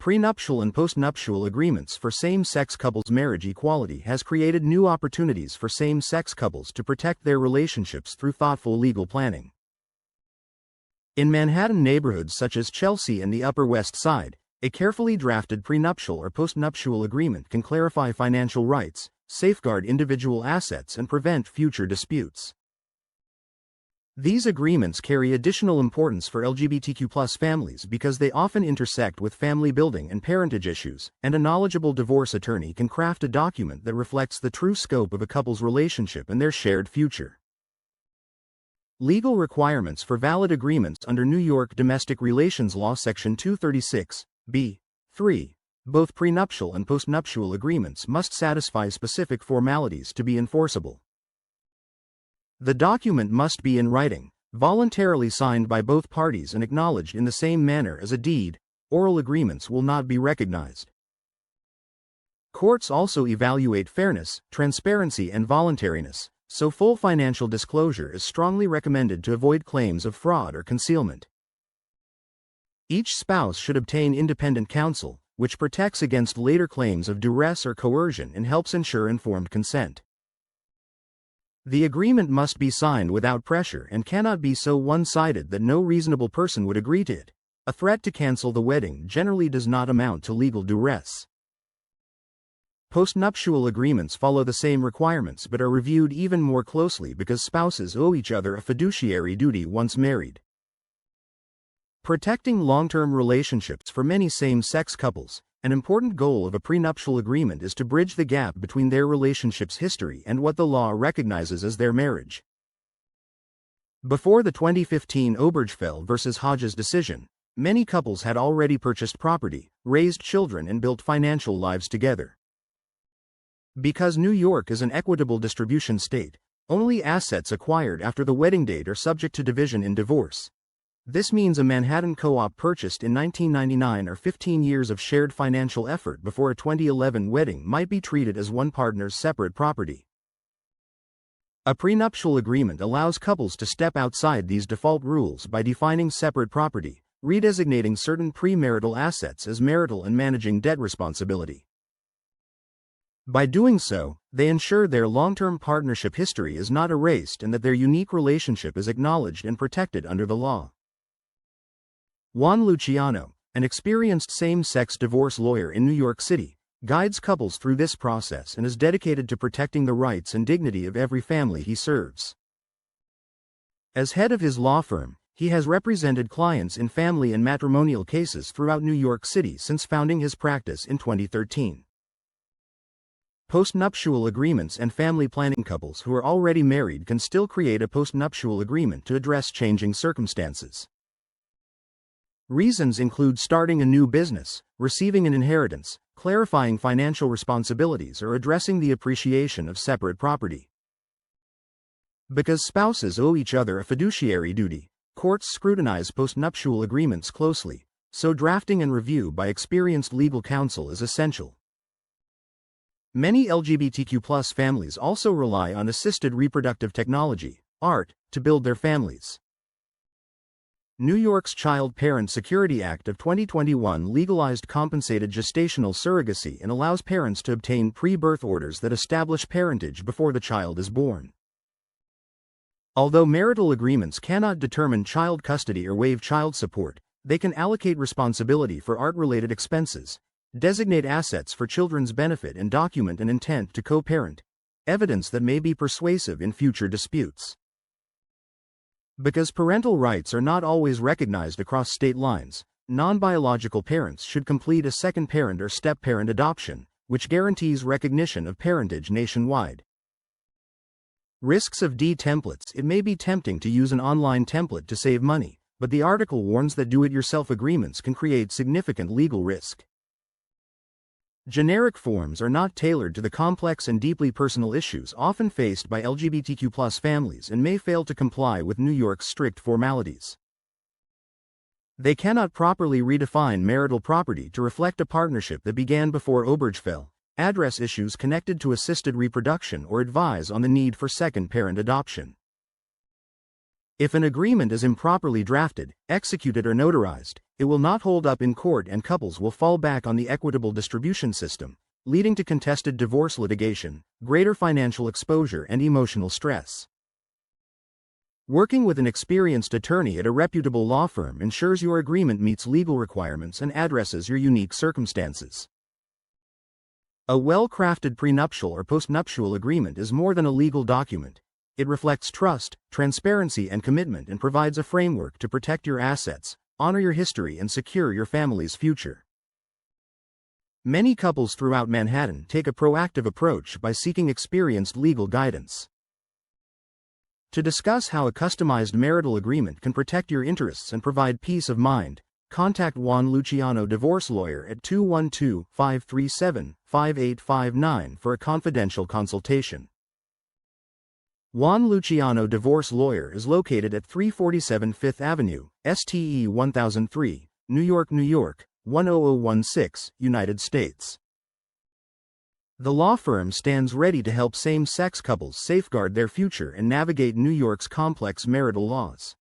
Prenuptial and postnuptial agreements for same-sex couples. Marriage equality has created new opportunities for same-sex couples to protect their relationships through thoughtful legal planning. In Manhattan neighborhoods such as Chelsea and the Upper West Side, a carefully drafted prenuptial or postnuptial agreement can clarify financial rights, safeguard individual assets, and prevent future disputes. These agreements carry additional importance for LGBTQ+ families because they often intersect with family building and parentage issues, and a knowledgeable divorce attorney can craft a document that reflects the true scope of a couple's relationship and their shared future. Legal requirements for valid agreements under New York Domestic Relations Law Section 236(b)(3). Both prenuptial and postnuptial agreements must satisfy specific formalities to be enforceable. The document must be in writing, voluntarily signed by both parties and acknowledged in the same manner as a deed. Oral agreements will not be recognized. Courts also evaluate fairness, transparency, and voluntariness, so full financial disclosure is strongly recommended to avoid claims of fraud or concealment. Each spouse should obtain independent counsel, which protects against later claims of duress or coercion and helps ensure informed consent. The agreement must be signed without pressure and cannot be so one-sided that no reasonable person would agree to it. A threat to cancel the wedding generally does not amount to legal duress. Postnuptial agreements follow the same requirements but are reviewed even more closely because spouses owe each other a fiduciary duty once married. Protecting long-term relationships for many same-sex couples, an important goal of a prenuptial agreement is to bridge the gap between their relationship's history and what the law recognizes as their marriage. Before the 2015 Obergefell v. Hodges decision, many couples had already purchased property, raised children, and built financial lives together. Because New York is an equitable distribution state, only assets acquired after the wedding date are subject to division in divorce. This means a Manhattan co-op purchased in 1999 or 15 years of shared financial effort before a 2011 wedding might be treated as one partner's separate property. A prenuptial agreement allows couples to step outside these default rules by defining separate property, redesignating certain premarital assets as marital, and managing debt responsibility. By doing so, they ensure their long-term partnership history is not erased and that their unique relationship is acknowledged and protected under the law. Juan Luciano, an experienced same-sex divorce lawyer in New York City, guides couples through this process and is dedicated to protecting the rights and dignity of every family he serves. As head of his law firm, he has represented clients in family and matrimonial cases throughout New York City since founding his practice in 2013. Postnuptial agreements and family planning. Couples who are already married can still create a postnuptial agreement to address changing circumstances. Reasons include starting a new business, receiving an inheritance, clarifying financial responsibilities, or addressing the appreciation of separate property. Because spouses owe each other a fiduciary duty, courts scrutinize postnuptial agreements closely, so drafting and review by experienced legal counsel is essential. Many LGBTQ+ families also rely on assisted reproductive technology, ART, to build their families. New York's Child Parent Security Act of 2021 legalized compensated gestational surrogacy and allows parents to obtain pre-birth orders that establish parentage before the child is born. Although marital agreements cannot determine child custody or waive child support, they can allocate responsibility for ART-related expenses, designate assets for children's benefit, and document an intent to co-parent, evidence that may be persuasive in future disputes. Because parental rights are not always recognized across state lines, non-biological parents should complete a second parent or step-parent adoption, which guarantees recognition of parentage nationwide. Risks of D-templates. It may be tempting to use an online template to save money, but the article warns that do-it-yourself agreements can create significant legal risk. Generic forms are not tailored to the complex and deeply personal issues often faced by LGBTQ+ families and may fail to comply with New York's strict formalities. They cannot properly redefine marital property to reflect a partnership that began before Obergefell, address issues connected to assisted reproduction, or advise on the need for second parent adoption. If an agreement is improperly drafted, executed, or notarized, It will not hold up in court and couples will fall back on the equitable distribution system, leading to contested divorce litigation, greater financial exposure and emotional stress. Working with an experienced attorney at a reputable law firm ensures your agreement meets legal requirements and addresses your unique circumstances. A well-crafted prenuptial or postnuptial agreement is more than a legal document. It reflects trust, transparency and commitment and provides a framework to protect your assets, honor your history and secure your family's future. Many couples throughout Manhattan take a proactive approach by seeking experienced legal guidance. To discuss how a customized marital agreement can protect your interests and provide peace of mind, contact Juan Luciano divorce lawyer at 212-537-5859 for a confidential consultation. Juan Luciano divorce lawyer is located at 347 Fifth Avenue, STE 1003, New York, New York, 10016, United States. The law firm stands ready to help same-sex couples safeguard their future and navigate New York's complex marital laws.